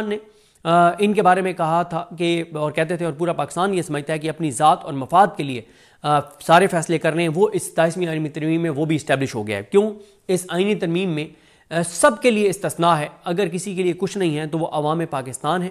ने इनके बारे में कहा था कि और कहते थे और पूरा पाकिस्तान ये समझता है कि अपनी ज़ात और मफाद के लिए सारे फैसले करने हैं, वो इस 27वीं आईनी तरमीम में वो भी इस्टेब्लिश हो गया है। क्यों? इस आईनी तरमीम में सब के लिए इस्तिस्ना है। अगर किसी के लिए कुछ नहीं है तो वो अवाम पाकिस्तान है,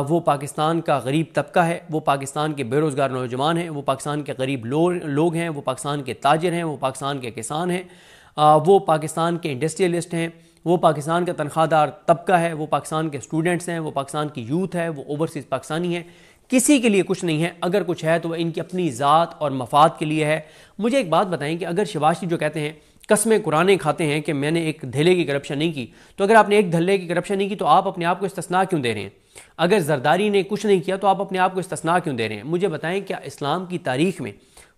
वो पाकिस्तान का गरीब तबका है, वो पाकिस्तान के बेरोज़गार नौजवान हैं, वो पाकिस्तान के गरीब लोग हैं, वो पाकिस्तान के ताजिर हैं, वो पाकिस्तान के किसान हैं, वो पाकिस्तान के इंडस्ट्रियलिस्ट हैं, वो पाकिस्तान का तनख्वाहदार तबका है, वो पाकिस्तान के स्टूडेंट्स हैं, वो पाकिस्तान की यूथ है, वो ओवरसीज़ पाकिस्तानी है। किसी के लिए कुछ नहीं है। अगर कुछ है तो वह इनकी अपनी ज़ात और मफाद के लिए है। मुझे एक बात बताएं कि अगर शहबाज शरीफ जो कहते हैं, कसमें कुराने खाते हैं कि मैंने एक धल्ले की करप्शन नहीं की, तो अगर आपने एक धल्ले की करप्शन नहीं की तो आप अपने आप को इस्तिस्ना क्यों दे रहे हैं? अगर जरदारी ने कुछ नहीं किया तो आप अपने आप को इस्तिस्ना क्यों दे रहे हैं? मुझे बताएं, क्या इस्लाम की तारीख में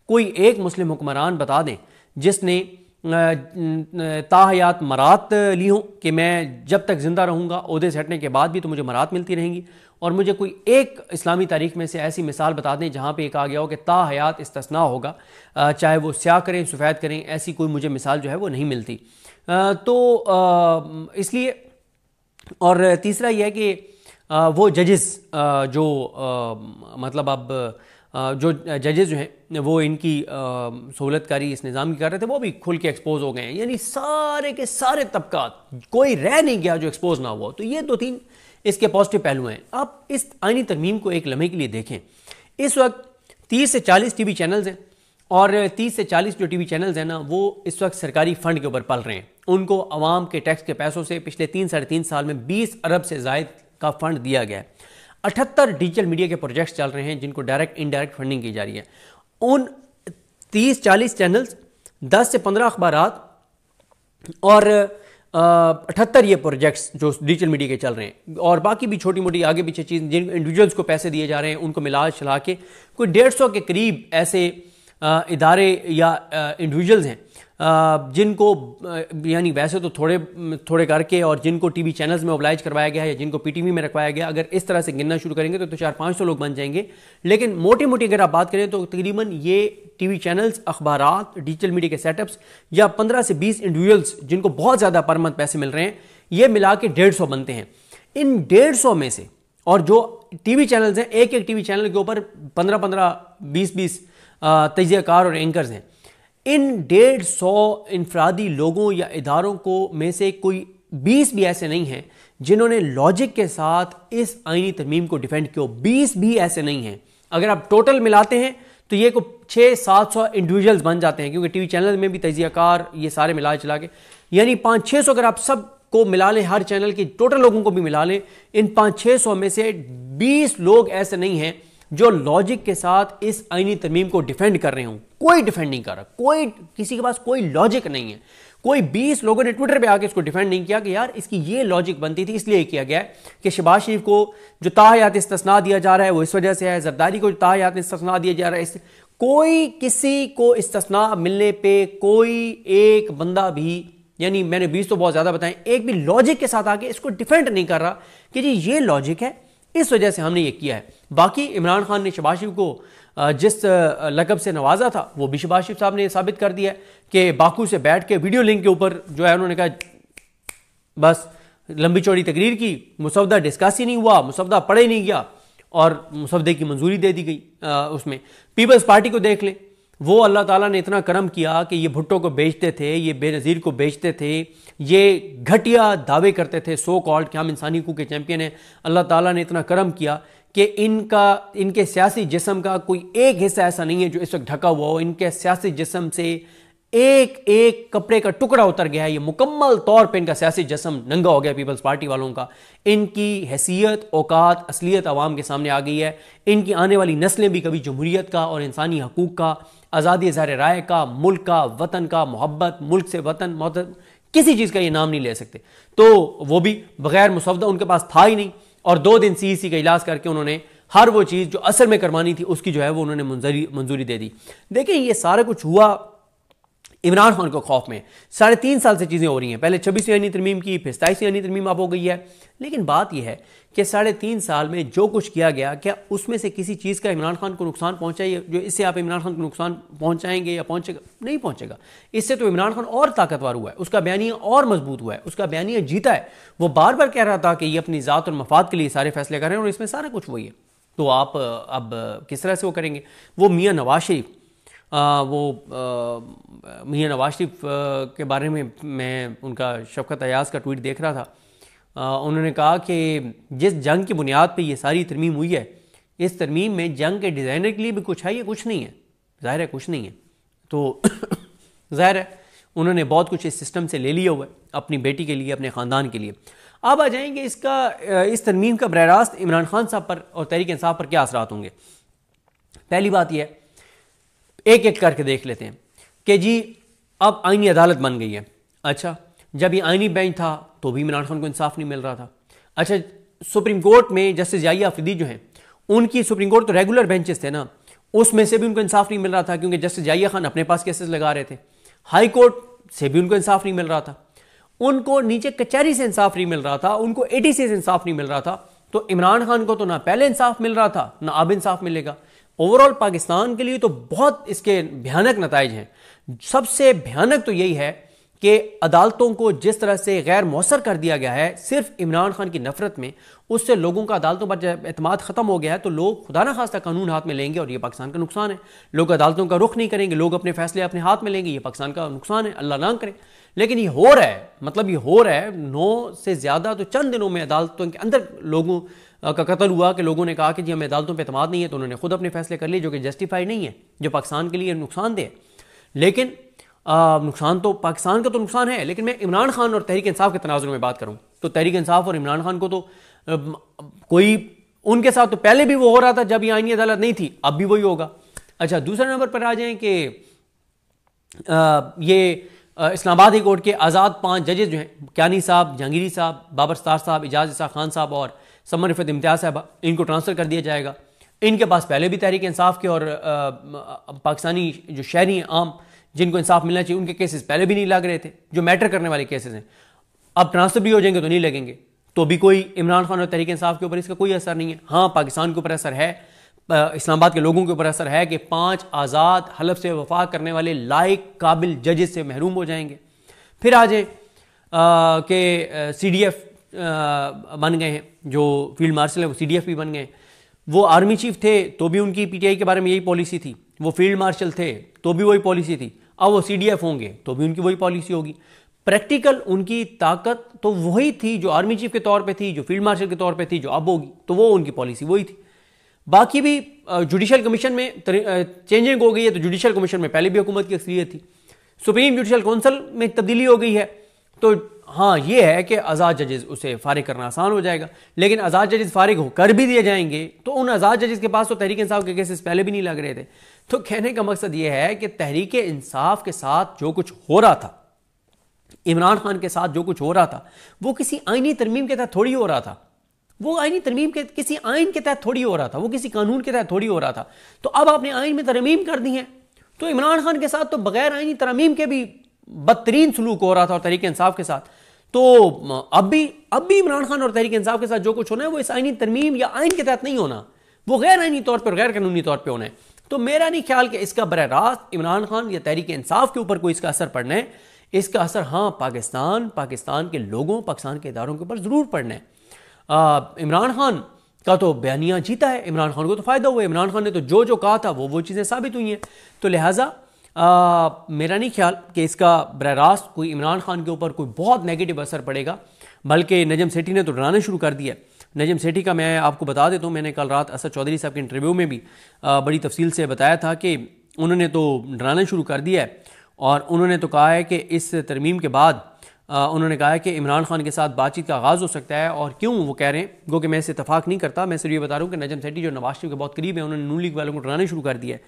कोई एक मुस्लिम हुक्मरान बता दें जिसने ताहयात मरात ली हो कि मैं जब तक ज़िंदा रहूँगा, ओहदे से हटने के बाद भी तो मुझे मरात मिलती रहेंगी? और मुझे कोई एक इस्लामी तारीख में से ऐसी मिसाल बता दें जहाँ पे कहा गया हो कि ताहयात इस्तिस्ना होगा, चाहे वो स्याह करें सफ़ेद करें, ऐसी कोई मुझे मिसाल जो है वो नहीं मिलती। तो इसलिए, और तीसरा यह है कि वो जजेस जो मतलब अब जो जजेस जो हैं वो इनकी सहूलतकारी इस निज़ाम की कर रहे थे, वो भी खुल के एक्सपोज हो गए हैं। यानी सारे के सारे तबकात, कोई रह नहीं गया जो एक्सपोज ना हुआ। तो ये 2-3 इसके पॉजिटिव पहलू हैं। आप इस आईनी तरमीम को एक लम्हे के लिए देखें। इस वक्त 30 से 40 टीवी चैनल्स हैं, और 30 से 40 जो टीवी चैनल्स हैं ना, वो इस वक्त सरकारी फंड के ऊपर पल रहे हैं। उनको अवाम के टैक्स के पैसों से पिछले 3-3.5 साल में 20 अरब से ज़ायद का फंड दिया गया है। 78 डिजिटल मीडिया के प्रोजेक्ट्स चल रहे हैं जिनको डायरेक्ट इनडायरेक्ट फंडिंग की जा रही है। उन 30-40 चैनल्स, 10 से 15 अखबारात और 78 ये प्रोजेक्ट्स जो डिजिटल मीडिया के चल रहे हैं, और बाकी भी छोटी मोटी आगे पीछे चीज़ जिन इंडिविजुअल्स को पैसे दिए जा रहे हैं, उनको मिला चला के कोई 150 के करीब ऐसे इदारे या इंडिविजुअल्स हैं जिनको यानी वैसे तो थोड़े थोड़े करके, और जिनको टीवी चैनल्स में ओबलाइज करवाया गया है या जिनको पीटीवी में रखवाया गया, अगर इस तरह से गिनना शुरू करेंगे तो 400-500 लोग बन जाएंगे। लेकिन मोटी मोटी अगर आप बात करें तो तकरीबन ये टीवी चैनल्स, अखबारात, डिजिटल मीडिया के सेटअप्स या 15 से 20 इंडिविजुअल्स जिनको बहुत ज़्यादा पर मंथ पैसे मिल रहे हैं, ये मिला के 150 बनते हैं। इन 150 में से, और जो टीवी चैनल्स हैं, एक एक टीवी चैनल के ऊपर 15-15, 20-20 तजियाकार और एंकर्स हैं। इन 150 इनफरादी लोगों या इदारों को में से कोई 20 भी ऐसे नहीं हैं जिन्होंने लॉजिक के साथ इस आईनी तरमीम को डिफेंड किया। 20 भी ऐसे नहीं हैं। अगर आप टोटल मिलाते हैं तो ये को 600-700 इंडिविजुअल्स बन जाते हैं, क्योंकि टीवी चैनल में भी तजियाकार ये सारे मिला चला के, यानी 500-600 अगर आप सब को मिला लें, हर चैनल के टोटल लोगों को भी मिला लें, इन 500-600 में से 20 लोग ऐसे नहीं हैं जो लॉजिक के साथ इस आईनी तरमीम को डिफेंड कर रहे हों। कोई डिफेंड नहीं कर रहा, कोई, किसी के पास कोई लॉजिक नहीं है। कोई 20 लोगों ने ट्विटर पे आके इसको डिफेंड नहीं किया कि यार इसकी ये लॉजिक बनती थी, इसलिए किया गया है कि शहबाज शरीफ को जो ताहयात इस्तिस्ना दिया जा रहा है वो इस वजह से है, जरदारी को जो ताहयात इस्तिस्ना दिया जा रहा है, कोई किसी को इस्तिस्ना मिलने पे कोई एक बंदा भी, यानी मैंने 20 तो बहुत ज्यादा बताएं, एक भी लॉजिक के साथ आके इसको डिफेंड नहीं कर रहा कि जी ये लॉजिक है, इस वजह से हमने ये किया है। बाकी इमरान खान ने शहबाज शरीफ को जिस लकब से नवाजा था वो भी शहबाज शरीफ साहब ने साबित कर दिया है कि बाकू से बैठ के वीडियो लिंक के ऊपर जो है उन्होंने कहा बस लंबी चौड़ी तकरीर की, मुसवदा डिस्कस ही नहीं हुआ, मुसवदा पढ़े नहीं गया और मुसवदे की मंजूरी दे दी गई। उसमें पीपल्स पार्टी को देख लें, वो अल्लाह ताला ने इतना करम किया कि ये भुट्टो को बेचते थे, ये बेनज़ीर को बेचते थे, ये घटिया दावे करते थे सो कॉल्ड कि हम इंसानी हकूक़ के चैंपियन हैं। अल्लाह ताला ने इतना करम किया कि इनके सियासी जिस्म का कोई एक हिस्सा ऐसा नहीं है जो इस वक्त ढका हुआ हो। इनके सियासी जिस्म से एक एक कपड़े का टुकड़ा उतर गया है। ये मुकम्मल तौर पे इनका सियासी जिस्म नंगा हो गया पीपल्स पार्टी वालों का। इनकी हैसियत, औकात, असलियत आवाम के सामने आ गई है। इनकी आने वाली नस्लें भी कभी जमहूरियत का और इंसानी हकूक़ का, आज़ादी ज़ाहिर राय का, मुल्क का, वतन का, मोहब्बत, मुल्क से वतन, मोहब्बत, किसी चीज़ का ये नाम नहीं ले सकते। तो वो भी बगैर मुसवदा उनके पास था ही नहीं, और 2 दिन CEC का इलाज करके उन्होंने हर वो चीज़ जो असल में करवानी थी उसकी जो है वो उन्होंने मंजूरी दे दी। देखिए ये सारा कुछ हुआ इमरान खान को खौफ में 3.5 साल से चीज़ें हो रही हैं। पहले 26वीं आईनी तरमीम की, फिर 27वीं आईनी तरमीम अब हो गई है। लेकिन बात यह है कि 3.5 साल में जो कुछ किया गया, क्या उसमें से किसी चीज़ का इमरान खान को नुकसान पहुंचा है जो इससे आप इमरान खान को नुकसान पहुंचाएंगे या पहुंचेगा? नहीं पहुंचेगा। इससे तो इमरान खान और ताकतवर हुआ है, उसका बयानिया और मजबूत हुआ है, उसका बयानिया जीता है। वो बार बार कह रहा था कि ये अपनी ज़ात और मफाद के लिए सारे फैसले कर रहे हैं और इसमें सारा कुछ वही है। तो आप अब किस तरह से वो करेंगे? वो मियाँ नवाज शरीफ मियाँ नवाज शरीफ के बारे में मैं उनका शफ़क़त अयाज़ का ट्वीट देख रहा था। उन्होंने कहा कि जिस जंग की बुनियाद पे ये सारी तरमीम हुई है, इस तरमीम में जंग के डिज़ाइनर के लिए भी कुछ है या कुछ नहीं है? ज़ाहिर है कुछ नहीं है। तो ज़ाहिर है उन्होंने बहुत कुछ इस सिस्टम से ले लिया हुआ है अपनी बेटी के लिए, अपने ख़ानदान के लिए। अब आ जाएंगे इस तरमीम का बरह रास्त इमरान खान साहब पर और तहरीक इंसाफ पर क्या असरात होंगे। पहली बात यह है, एक एक करके देख लेते हैं कि जी अब आईनी अदालत बन गई है। अच्छा, जब ये आईनी बेंच था तो भी इमरान खान को इंसाफ नहीं मिल रहा था। अच्छा, सुप्रीम कोर्ट में जस्टिस याहिया आफरीदी जो हैं, उनकी सुप्रीम कोर्ट तो रेगुलर बेंचेस थे ना, उसमें से भी उनको इंसाफ नहीं मिल रहा था क्योंकि जस्टिस याहिया खान अपने पास केसेस लगा रहे थे। हाई कोर्ट से भी उनको इंसाफ नहीं मिल रहा था, उनको नीचे कचहरी से इंसाफ नहीं मिल रहा था, उनको एडीसी से इंसाफ नहीं मिल रहा था। तो इमरान खान को तो ना पहले इंसाफ मिल रहा था ना अब इंसाफ मिलेगा। ओवरऑल पाकिस्तान के लिए तो बहुत इसके भयानक नताइज हैं। सबसे भयानक तो यही है कि अदालतों को जिस तरह से गैर मौसर कर दिया गया है सिर्फ इमरान खान की नफरत में, उससे लोगों का अदालतों पर जब एतमाद खत्म हो गया है तो लोग खुदा न खास्ता कानून हाथ में लेंगे और ये पाकिस्तान का नुकसान है। लोग अदालतों का रुख नहीं करेंगे, लोग अपने फैसले अपने हाथ में लेंगे, ये पाकिस्तान का नुकसान है, अल्लाह ना करे। लेकिन ये हो रहा है, मतलब ये हो रहा है। 9 से ज़्यादा तो चंद दिनों में अदालतों के अंदर लोगों का कत्ल हुआ कि लोगों ने कहा कि जी हमें अदालतों पर एतमाद नहीं है, तो उन्होंने खुद अपने फैसले कर लिए जो कि जस्टिफाई नहीं है, जो पाकिस्तान के लिए नुकसानदेह है। लेकिन नुकसान तो पाकिस्तान का तो नुकसान है। लेकिन मैं इमरान खान और तहरीक इंसाफ के तनाजुर में बात करूं तो तहरीक इंसाफ और इमरान खान को तो कोई उनके साथ तो पहले भी वो हो रहा था जब ये आईनी अदालत नहीं थी, अब भी वही होगा। अच्छा, दूसरे नंबर पर आ जाएं कि ये इस्लामाबाद हाई कोर्ट के आज़ाद 5 जजेस जो हैं, क्यानी साहब, जहांगीरी साहब, बाबर सतार साहब, इजाज़ इसा खान साहब और समर रिफत इम्तियाज़ साहब, इनको ट्रांसफ़र कर दिया जाएगा। इनके पास पहले भी तहरीक इंसाफ के और पाकिस्तानी जो शहरी हैं आम जिनको इंसाफ मिलना चाहिए उनके केसेस पहले भी नहीं लग रहे थे, जो मैटर करने वाले केसेस हैं। अब ट्रांसफर भी हो जाएंगे तो नहीं लगेंगे, तो भी कोई इमरान खान और तहरीक इंसाफ के ऊपर इसका कोई असर नहीं है। हाँ, पाकिस्तान के ऊपर असर है, इस्लामाबाद के लोगों के ऊपर असर है कि 5 आज़ाद हलफ से वफा करने वाले लायक काबिल जजेस से महरूम हो जाएंगे। फिर आ जाए कि CDF बन गए हैं, जो फील्ड मार्शल है वो CDF भी बन गए। वो आर्मी चीफ थे तो भी उनकी PTI के बारे में यही पॉलिसी थी, वो फील्ड मार्शल थे तो भी वही पॉलिसी थी, अब वो CDF होंगे तो भी उनकी वही पॉलिसी होगी। प्रैक्टिकल उनकी ताकत तो वही थी जो आर्मी चीफ के तौर पे थी, जो फील्ड मार्शल के तौर पे थी, जो अब होगी, तो वो उनकी पॉलिसी वही थी। बाकी भी जुडिशल कमीशन में चेंजिंग हो गई है, तो जुडिशल कमीशन में पहले भी हुकूमत की अक्सरियत थी। सुप्रीम जुडिशल काउंसिल में तब्दीली हो गई है, तो हाँ ये है कि आज़ाद जजेस उसे फारिग करना आसान हो जाएगा। लेकिन आज़ाद जजेस फारिग होकर भी दिए जाएंगे तो उन आज़ाद जजेस के पास तो तहरीक इंसाफ के केसेस पहले भी नहीं लग रहे थे। तो कहने का मकसद ये है कि तहरीक इंसाफ के साथ जो कुछ हो रहा था, इमरान खान के साथ जो कुछ हो रहा था, वो किसी आईनी तरमीम के तहत थोड़ी हो रहा था। वो आईनी तरमीम के किसी आइन के तहत थोड़ी हो रहा था, वो किसी कानून के तहत थोड़ी हो रहा था। तो अब आपने आइन में तरमीम कर दी है, तो इमरान खान के साथ तो बगैर आईनी तरमीम के भी बदतरीन सलूक हो रहा था और तहरीक इंसाफ के साथ। तो अब भी इमरान खान और तहरीक इंसाफ के साथ जो कुछ होना है वो इस आईनी तरमीम या आइन के तहत नहीं होना, वो गैर आईनी तौर पर, गैर कानूनी तौर पर होना है। तो मेरा नहीं ख्याल कि इसका बरह रास्त इमरान खान या तहरीक इंसाफ के ऊपर कोई इसका असर पड़ना है। इसका असर हाँ पाकिस्तान के लोगों, पाकिस्तान के इदारों के ऊपर ज़रूर पड़ना है। इमरान खान का तो बयानिया जीता है, इमरान खान को तो फ़ायदा हुआ है, इमरान खान ने तो जो कहा था वो चीज़ें साबित हुई हैं। तो लिहाजा मेरा नहीं ख्याल कि इसका बरह रास्त कोई इमरान खान के ऊपर कोई बहुत नेगेटिव असर पड़ेगा। बल्कि नजम सेठी ने तो डराना शुरू कर दिया। नजम सेठी का मैं आपको बता देता हूँ, मैंने कल रात असद चौधरी साहब के इंटरव्यू में भी बड़ी तफसील से बताया था कि उन्होंने तो डराना शुरू कर दिया है और उन्होंने तो कहा है कि इस तरमीम के बाद उन्होंने कहा है कि इमरान खान के साथ बातचीत का आगाज़ हो सकता है। और क्यों वो कह रहे हैं, गो कि मैं इससे इतफाक़ नहीं करता, मैं सिर्फ ये बता रहा हूँ कि नजम सेठी जो नवाज शरीफ के बहुत करीब है, उन्होंने नून लीग वालों को डराना शुरू कर दिया है।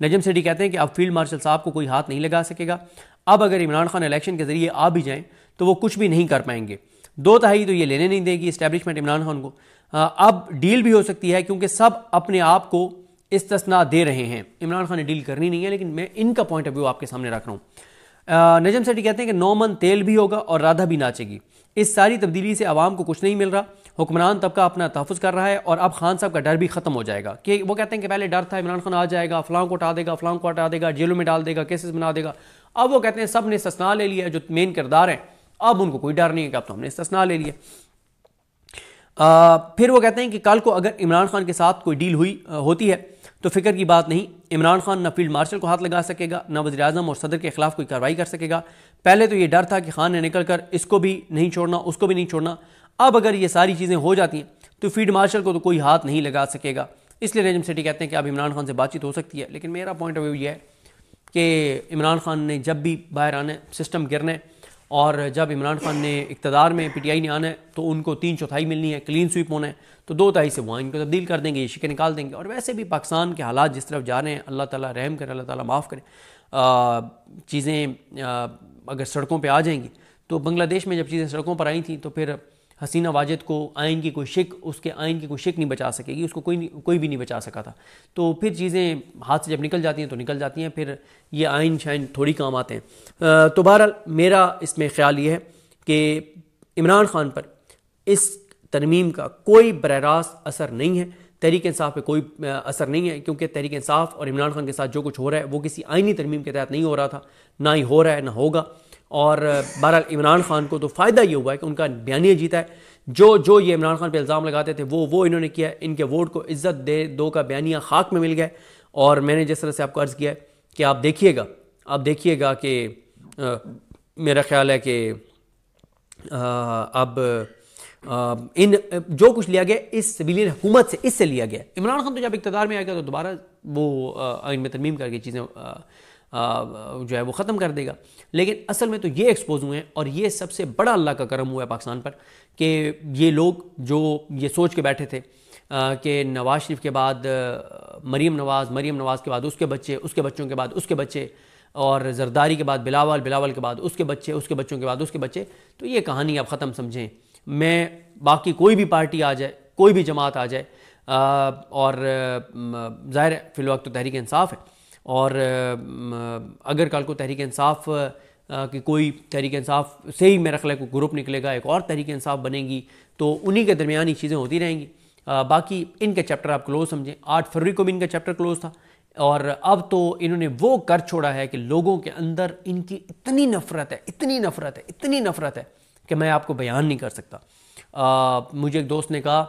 नजम सेठी कहते हैं कि अब फील्ड मार्शल साहब को कोई हाथ नहीं लगा सकेगा। अब अगर इमरान खान इलेक्शन के जरिए आ भी जाएँ तो वो कुछ भी नहीं कर पाएंगे। 2/3 तो ये लेने नहीं देगी इस्टेब्लिशमेंट इमरान खान को। अब डील भी हो सकती है क्योंकि सब अपने आप को इस्तिस्ना दे रहे हैं। इमरान खान ने डील करनी नहीं है, लेकिन मैं इनका पॉइंट ऑफ व्यू आपके सामने रख रहा हूँ। नजम सेठी कहते हैं कि 9 मन तेल भी होगा और राधा भी नाचेगी। इस सारी तब्दीली से आवाम को कुछ नहीं मिल रहा, हुक्मरान तबका अपना तहफ़्फ़ुज़ कर रहा है और अब खान साहब का डर भी ख़त्म हो जाएगा। कि वो कहते हैं कि पहले डर था इमरान खान आ जाएगा, फ़लाँ को हटा देगा, फ़लाँ को हटा देगा, जेलों में डाल देगा, केसेस बना देगा। अब वो कहते हैं सब ने इस्तिस्ना ले लिया, जो मेन किरदार हैं अब उनको कोई डर नहीं है कि अब तो हमने इस्तिस्ना ले लिया। फिर वो कहते हैं कि कल को अगर इमरान खान के साथ कोई डील होती है तो फिक्र की बात नहीं, इमरान खान न फील्ड मार्शल को हाथ लगा सकेगा, न वज़ीर आज़म और सदर के खिलाफ कोई कार्रवाई कर सकेगा। पहले तो ये डर था कि खान ने निकल कर इसको भी नहीं छोड़ना, उसको भी नहीं छोड़ना। अब अगर ये सारी चीज़ें हो जाती हैं तो फील्ड मार्शल को तो कोई हाथ नहीं लगा सकेगा। इसलिए नजम सेठी कहते हैं कि अब इमरान खान से बातचीत हो सकती है। लेकिन मेरा पॉइंट ऑफ व्यू ये है कि इमरान खान ने जब भी बाहर आना है, सिस्टम गिरना है, और जब इमरान खान ने इक़्तिदार में पीटीआई ने आना है तो उनको 3/4 मिलनी है, क्लीन स्वीप होना है, तो 2/3 से वो इनको तब्दील कर देंगे, ये शिकें निकाल देंगे। और वैसे भी पाकिस्तान के हालात जिस तरफ जा रहे हैं, अल्लाह ताला रहम करे, अल्लाह ताला माफ़ करे, चीज़ें अगर सड़कों पर आ जाएंगी तो बांग्लादेश में जब चीज़ें सड़कों पर आई थी तो फिर हसीना वाजिद को आइन की कोई शिक, उसके आइन की कोई शिक नहीं बचा सकेगी, उसको कोई भी नहीं बचा सका था। तो फिर चीज़ें हाथ से जब निकल जाती हैं तो निकल जाती हैं, फिर ये आइन शाइन थोड़ी काम आते हैं। तो बहरहाल मेरा इसमें ख्याल ये है कि इमरान खान पर इस तरमीम का कोई बरह रास्त असर नहीं है, तहरीक इंसाफ पे कोई असर नहीं है, क्योंकि तहरीक इंसाफ और इमरान खान के साथ जो कुछ हो रहा है वो किसी आइनी तरमीम के तहत नहीं हो रहा था, ना ही हो रहा है, ना होगा। और बहरहाल इमरान खान को तो फ़ायदा ये हुआ है कि उनका बयानिया जीता है। जो ये इमरान खान पे इल्ज़ाम लगाते थे वो इन्होंने किया है। इनके वोट को इज्जत दो का बयानिया खाक में मिल गया। और मैंने जिस तरह से आपको अर्ज़ किया है कि आप देखिएगा कि मेरा ख्याल है कि अब इन जो कुछ लिया गया इस सिविलियन हुकूमत से, इससे लिया गया। इमरान खान तो जब इक़्तिदार में आएगा तो दोबारा वो आइन में तरमीम करके चीज़ें जो है वो ख़त्म कर देगा। लेकिन असल में तो ये एक्सपोज हुए हैं, और ये सबसे बड़ा अल्लाह का करम हुआ है पाकिस्तान पर कि ये लोग जो ये सोच के बैठे थे कि नवाज शरीफ के बाद मरीम नवाज़ के बाद उसके बच्चे, उसके बच्चों के बाद उसके बच्चे, और जरदारी के बाद बिलावल के बाद उसके बच्चे, उसके बच्चों के बाद उसके बच्चे, तो ये कहानी आप ख़त्म समझें। मैं बाकी कोई भी पार्टी आ जाए, कोई भी जमात आ जाए, और ज़ाहिर है फ़िलवक्त तो तहरीक इंसाफ है, और अगर कल को तहरीक इंसाफ कि कोई तहरीक इंसाफ से ही मेरा ख्याल है कोई ग्रुप निकलेगा, एक और तहरीक इंसाफ बनेगी, तो उन्हीं के दरमियान ही चीज़ें होती रहेंगी। बाकी इनके चैप्टर आप क्लोज समझें। 8 फरवरी को भी इनका चैप्टर क्लोज था, और अब तो इन्होंने वो कर छोड़ा है कि लोगों के अंदर इनकी इतनी नफ़रत है कि मैं आपको बयान नहीं कर सकता। मुझे एक दोस्त ने कहा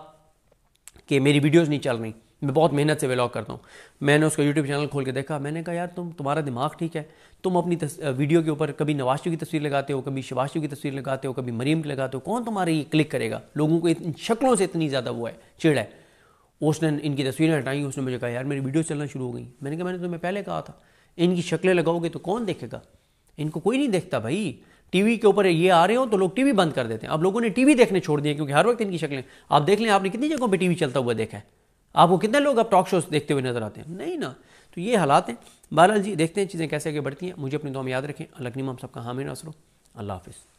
कि मेरी वीडियोज़ नहीं चल रही, मैं बहुत मेहनत से व्लॉग करता हूँ। मैंने उसका यूट्यूब चैनल खोल के देखा, मैंने कहा यार तुम्हारा दिमाग ठीक है, तुम अपनी वीडियो के ऊपर कभी नवाज शरीफ की तस्वीर लगाते हो, कभी शहबाज शरीफ की तस्वीर लगाते हो, कभी मरीम की लगाते हो, कौन तुम्हारे ये क्लिक करेगा? लोगों को इन शक्लों से इतनी ज़्यादा वो है, चिड़ है। उसने इनकी तस्वीरें हटाई, उसने मुझे कहा यार मेरी वीडियो चलना शुरू हो गई। मैंने कहा मैंने तुम्हें पहले कहा था, इनकी शक्लें लगाओगे तो कौन देखेगा? इनको कोई नहीं देखता भाई। टीवी के ऊपर ये आ रहे हो तो लोग टीवी बंद कर देते हैं। अब लोगों ने टीवी देखने छोड़ दिए क्योंकि हर वक्त इनकी शक्लें, आप देख लें, आपने कितनी जगहों पे टीवी चलता हुआ देखा है? आपको कितने लोग अब टॉक शोज देखते हुए नजर आते हैं? नहीं ना। तो ये हालात हैं। बहरहाल जी, देखते हैं चीज़ें कैसे आगे बढ़ती हैं। मुझे अपनी दुआ में याद रखें। अल्लाह हम सबका हामी नासर हो। अल्लाह हाफिज़।